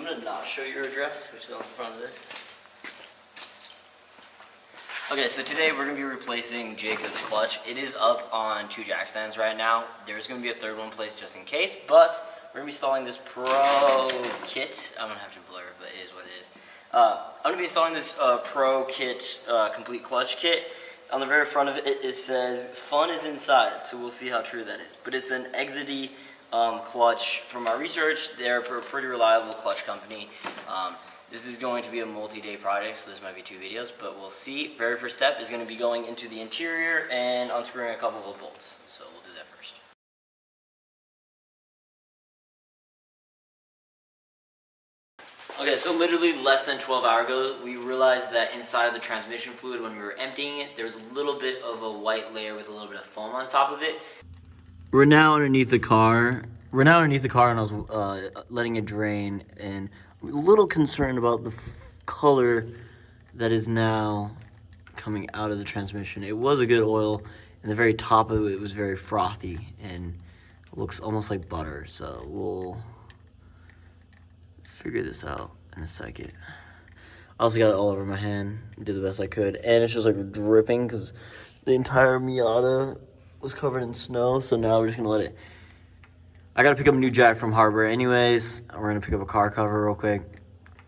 I'm gonna not show your address, which is on the front of this. Okay, so today we're gonna be replacing Jacob's clutch. It is up on 2 jack stands right now. There's gonna be a third one placed just in case, but we're gonna be installing this Pro kit. I'm gonna have to blur it, but it is what it is. I'm gonna be installing this Pro kit, complete clutch kit. On the very front of it, it says "Fun is inside," so we'll see how true that is. But it's an Exidy clutch. From our research, they're a pretty reliable clutch company. This is going to be a multi-day project, so this might be 2 videos, but we'll see. Very first step is going to be going into the interior and unscrewing a couple of bolts. So we'll do that first. Okay, so literally less than 12 hours ago, we realized that inside of the transmission fluid, when we were emptying it, there was a little bit of a white layer with a little bit of foam on top of it. We're now underneath the car. And I was letting it drain, and I'm a little concerned about the color that is now coming out of the transmission. It was a good oil, and the very top of it was very frothy, and it looks almost like butter. So we'll figure this out in a second. I also got it all over my hand, did the best I could, and it's just like dripping because the entire Miata was covered in snow. So now we're just gonna let it. I gotta pick up a new jack from Harbor anyways. We're gonna pick up a car cover real quick.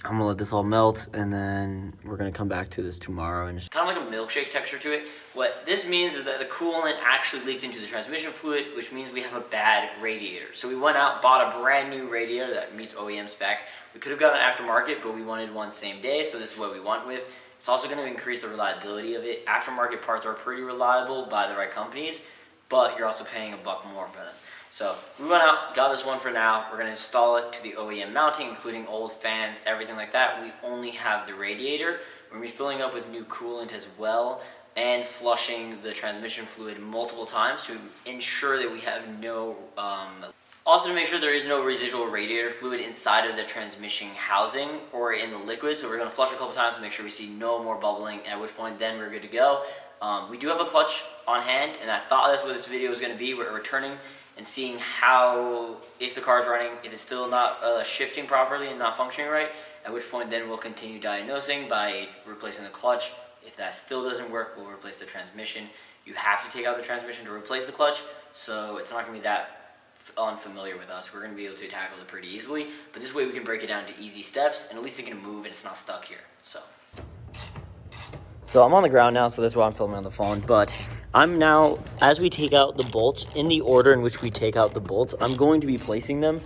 I'm gonna let this all melt, and then we're gonna come back to this tomorrow. And just kind of like a milkshake texture to it. What this means is that the coolant actually leaked into the transmission fluid, which means we have a bad radiator. So we went out, bought a brand new radiator that meets OEM spec. We could have gotten an aftermarket, but we wanted one same day, so this is what we went with. It's also gonna increase the reliability of it. Aftermarket parts are pretty reliable by the right companies, but you're also paying $1 more for them. So we went out, got this one for now. We're gonna install it to the OEM mounting, including old fans, everything like that. We only have the radiator. We're gonna be filling up with new coolant as well and flushing the transmission fluid multiple times to ensure that we have no, also to make sure there is no residual radiator fluid inside of the transmission housing or in the liquid. So we're gonna flush a couple times to make sure we see no more bubbling, at which point then we're good to go. We do have a clutch on hand, and I thought that's what this video was gonna be. We're returning and seeing how, if the car's running, if it's still not shifting properly and not functioning right, at which point then we'll continue diagnosing by replacing the clutch. If that still doesn't work, we'll replace the transmission. You have to take out the transmission to replace the clutch, so it's not gonna be that unfamiliar with us. We're gonna be able to tackle it pretty easily, but this way we can break it down to easy steps, and at least it can move and it's not stuck here, So I'm on the ground now, so that's why I'm filming on the phone, but I'm now, as we take out the bolts, in the order in which we take out the bolts, I'm going to be placing them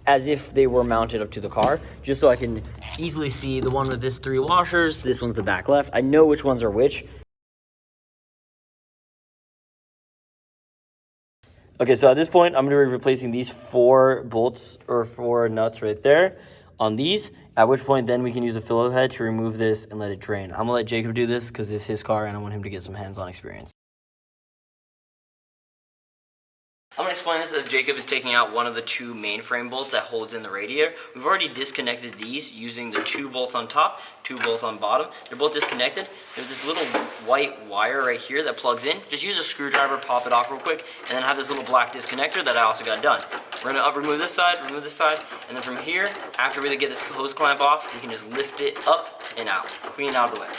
as if they were mounted up to the car, just so I can easily see the one with this 3 washers, this one's the back left. I know which ones are which. Okay, so at this point, I'm gonna be replacing these 4 bolts, or 4 nuts right there on these, at which point then we can use a Phillips head to remove this and let it drain. I'm gonna let Jacob do this because it's his car and I want him to get some hands-on experience. I'm gonna explain this as Jacob is taking out one of the 2 mainframe bolts that holds in the radiator. We've already disconnected these using the 2 bolts on top, 2 bolts on bottom. They're both disconnected. There's this little white wire right here that plugs in. Just use a screwdriver, pop it off real quick, and then have this little black disconnector that I also got done. We're gonna remove this side, and then from here, after we get this hose clamp off, we can just lift it up and out, clean out of the way.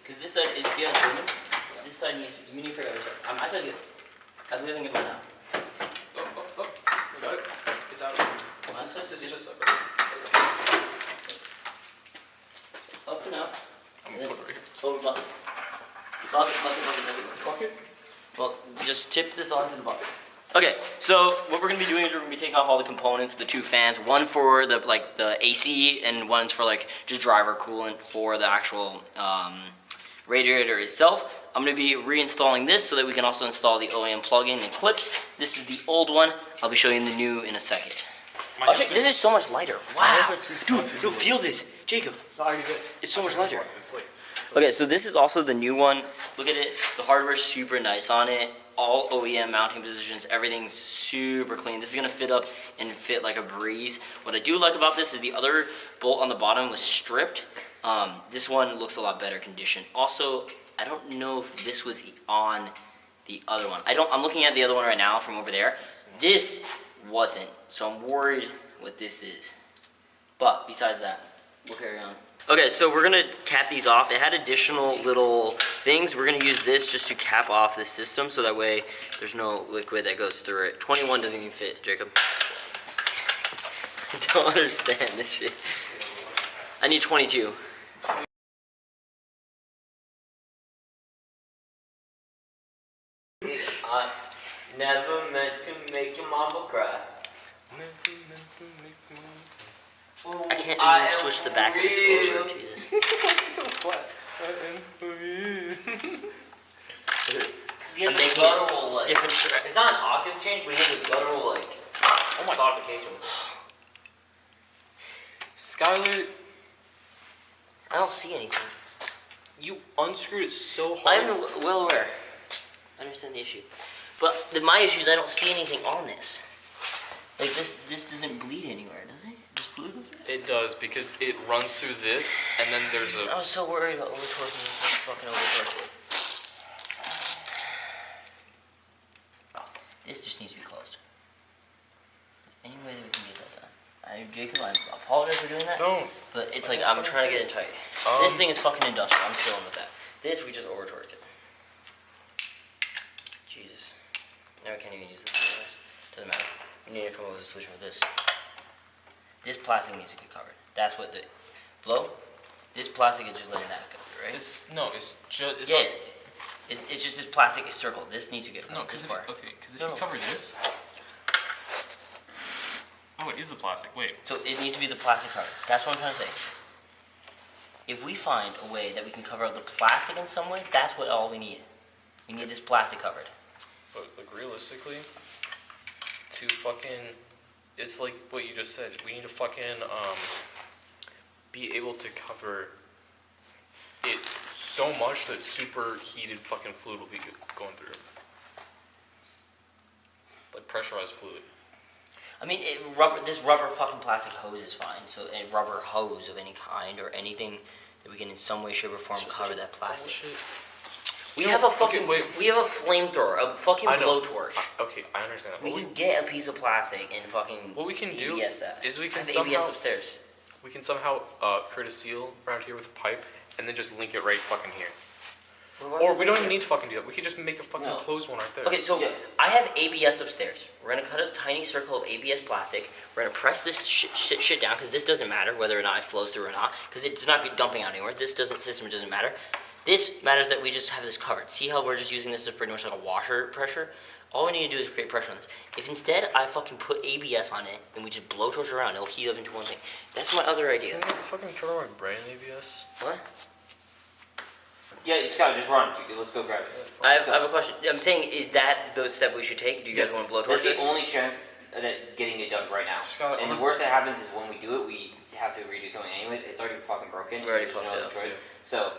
Because this side, see how it's moving? This side needs, you need to figure out your side. I said good. I'm leaving it by now. Oh, we got it. It's out. This is just up. Up and up. I'm gonna put it right here. Over bucket. Bucket. Well, just tip this onto the bucket. Okay, so what we're gonna be doing is we're gonna be taking off all the components, the 2 fans, one for the the AC and one's for just driver coolant for the actual radiator itself. I'm going to be reinstalling this so that we can also install the OEM plug-in and clips. This is the old one. I'll be showing the new in a second. This is so much lighter. Wow. Dude, feel this. Jacob. It's so much lighter. Okay, so this is also the new one. Look at it. The hardware's super nice on it. All OEM mounting positions. Everything's super clean. This is going to fit up and fit like a breeze. What I do like about this is the other bolt on the bottom was stripped. This one looks a lot better condition. Also, I don't know if this was on the other one. I'm looking at the other one right now from over there. This wasn't, so I'm worried what this is. But besides that, we'll carry on. Okay, so we're gonna cap these off. It had additional little things. We're gonna use this just to cap off the system so that way there's no liquid that goes through it. 21 doesn't even fit, Jacob. I don't understand this shit. I need 22. I never meant to make your mama cry. I can't even switch the back of this over, Jesus. It's so flat. He has a guttural, like, it's not an octave change, but he has a guttural, like, sonification with it. Skylar, I don't see anything. you unscrewed it so hard. I'm well aware. I understand the issue. But my issue is I don't see anything on this. Like, this doesn't bleed anywhere, does it? Does fluid go through it? It does, because it runs through this, and then there's a... I was so worried about over-torquing this thing, fucking over-torqued it. Oh, this just needs to be closed. Any way that we can get that done. Jacob, I apologize for doing that. Don't. But it's like, I'm trying to get it tight. This thing is fucking industrial, I'm chilling with that. This, we just over-torqued it. Jesus. Now I can't even use this anyways. Doesn't matter. We need to come up with a solution for this. This plastic needs to get covered. That's what the... Blow? This plastic is just letting that go through, right? It's just... It's yeah. not, It's just this plastic is circled. This needs to get no, covered. because This part. if you cover this... Oh, it is the plastic. Wait. So it needs to be the plastic covered. That's what I'm trying to say. If we find a way that we can cover up the plastic in some way, that's what all we need. We need this plastic covered. But, like, realistically, to fucking... It's like what you just said. We need to fucking, be able to cover it so much that superheated fucking fluid will be going through. Like, pressurized fluid. I mean, this rubber fucking plastic hose is fine. So a rubber hose of any kind or anything that we can in some way, shape, or form cover that plastic. We have a fucking, we have a flamethrower, a fucking blowtorch. Okay, I understand that. We can get a piece of plastic and fucking What we can do ABS that. is we can I have somehow ABS upstairs. we can somehow cut a seal around here with a pipe and then just link it right fucking here. Or we don't even need to fucking do that. We could just make a fucking closed one right there. Okay, so I have ABS upstairs. We're gonna cut a tiny circle of ABS plastic. We're gonna press this shit down because this doesn't matter whether or not it flows through or not because it's not dumping out anywhere. This system doesn't matter. This matters that we just have this covered. See how we're just using this as pretty much like a washer pressure? All we need to do is create pressure on this. If instead I fucking put ABS on it and we just blowtorch around, it'll heat up into one thing. That's my other idea. Can you fucking turn on my brain ABS? What? Yeah, Scott, just run. Let's go grab it. I have a question. I'm saying, is that the step we should take? Do you guys want to blowtorch this? That's the only chance that getting it done right now. Scott, and the worst that happens is when we do it, we have to redo something anyways. It's already fucking broken. We're already There's no fucked other up. choice. So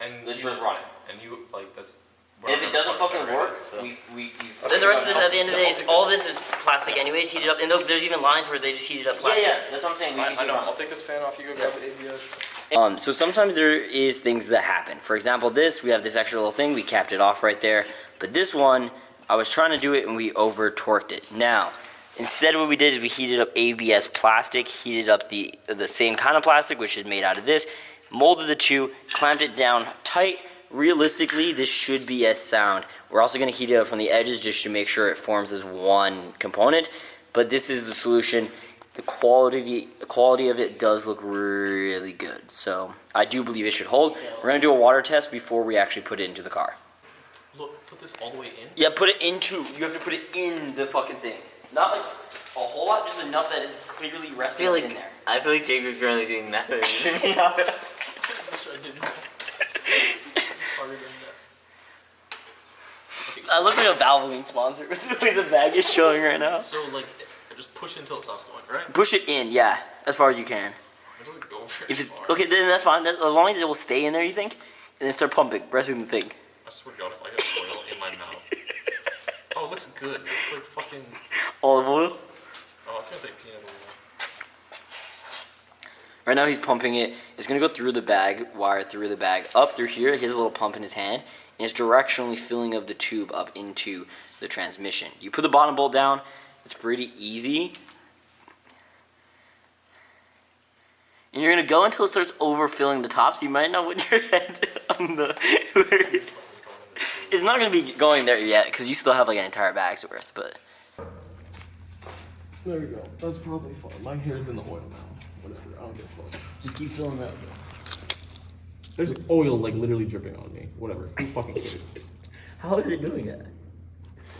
And let's just run it. And you like that's. And if it doesn't fucking work, we Then the rest of this, at the end of the day, all this is plastic anyways, heated up. And there's even lines where they just heated up plastic. Yeah, that's what I'm saying. We can I do know. run. I'll take this fan off. You go grab the ABS. So sometimes there is things that happen. For example, we have this extra little thing, we capped it off right there. But this one, I was trying to do it and we over torqued it. Now, instead what we did is we heated up ABS plastic, heated up the same kind of plastic, which is made out of this, molded the two, clamped it down tight. Realistically, this should be as sound. We're also going to heat it up from the edges just to make sure it forms as one component. But this is the solution. The quality of it does look really good. So I do believe it should hold. We're going to do a water test before we actually put it into the car. Look, put this all the way in. Yeah, put it into. You have to put it in the fucking thing. Not like a whole lot, just enough that it's clearly resting in there. I feel like Jacob's currently doing nothing. I look like a Valvoline sponsor with the way the bag is showing right now. So like, just push it until it stops going, right? Push it in, yeah, as far as you can. It doesn't go very If it, far. okay, then that's fine. As long as it will stay in there, you think, and then start pumping, pressing the thing. I swear to God, if I get oil in my mouth. Oh, it looks good. It looks like fucking. Olive oil. Oh, I was gonna say peanut oil. Right now he's pumping it. It's gonna go through the bag, wire through the bag, up through here. He has a little pump in his hand, and it's directionally filling up the tube up into the transmission. You put the bottom bolt down. It's pretty easy. And you're gonna go until it starts overfilling the top, so you might not put your head on the. It's not gonna be going there yet because you still have like an entire bag's worth, but. There we go. That's probably fine. My hair's in the oil now. Whatever. I don't give a fuck. Just keep filling that. There's oil like literally dripping on me. Whatever. Who fucking cares? How is it doing that?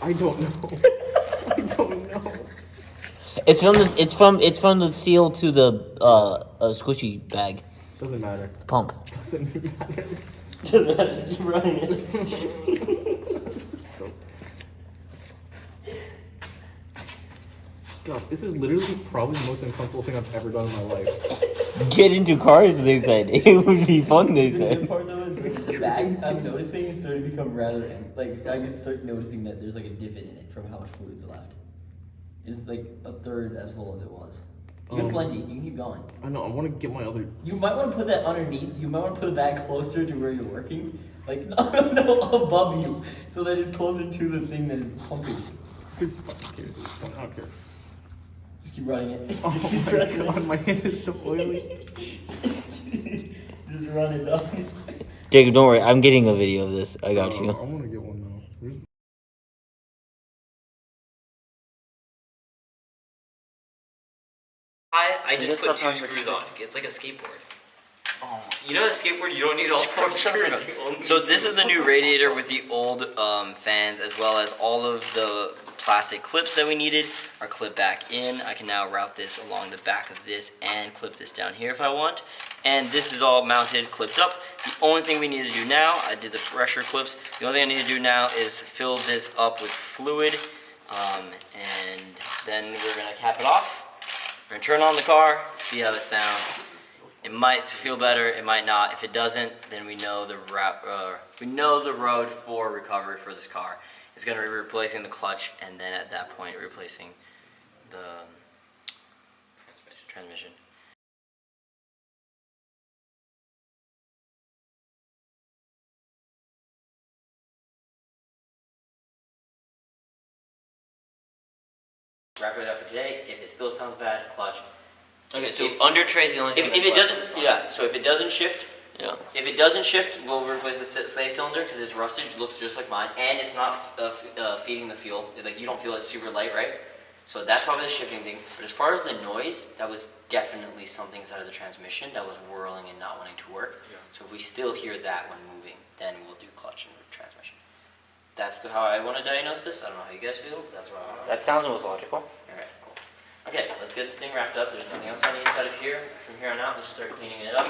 I don't know. I don't know. It's from the seal to the squishy bag. Doesn't matter. Pump. Doesn't matter. Doesn't matter. Just keep running it. This is so. God, this is literally probably the most uncomfortable thing I've ever done in my life. Get into cars, they said. It would be fun, they The good said. part though is the bag I'm noticing is starting to become rather like I can start noticing that there's like a divot in it from how much fluid's left. It's like a third as full as it was. You have plenty. You can keep going. I know. I want to get my other. You might want to put that underneath. You might want to put the bag closer to where you're working, like no above you, so that it's closer to the thing that is pumping. Who fucking cares at this point? I don't care. Just keep running it. Oh my god, my hand is so oily. Just run it up. Jacob, don't worry. I'm getting a video of this. I got I you. want to get one now. I You just just put stop two talking screws about on. It's like a skateboard. Oh. You know a skateboard? You don't need all four screws. You only So need this two. is the new radiator with the old fans, as well as all of the plastic clips that we needed are clipped back in. I can now route this along the back of this and clip this down here if I want. And this is all mounted, clipped up. The only thing we need to do now, I did the pressure clips. The only thing I need to do now is fill this up with fluid, and then we're gonna cap it off. We're gonna turn on the car, see how this sounds. It might feel better, it might not. If it doesn't, then we know the road for recovery for this car. It's gonna be replacing the clutch, and then at that point, replacing the transmission. Wrap it up for today. If it still sounds bad, clutch. Okay, so under tray's the only thing. If it doesn't, yeah. So if it doesn't shift, Yeah. if it doesn't shift, we'll replace the slave cylinder because it's rusted. It looks just like mine, and it's not feeding the fuel. Like you don't feel it's super light, right? So that's probably the shifting thing. But as far as the noise, that was definitely something inside of the transmission that was whirling and not wanting to work. Yeah. So if we still hear that when moving, then we'll do clutch and transmission. That's how I want to diagnose this. I don't know how you guys feel. But that's what I want. That sounds most logical. All right, cool. Okay, let's get this thing wrapped up. There's nothing else on the inside of here. From here on out, let's start cleaning it up.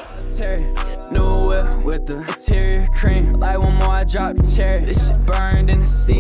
New whip with the interior cream. Like one more, I drop the cherry. This shit burned in the sea.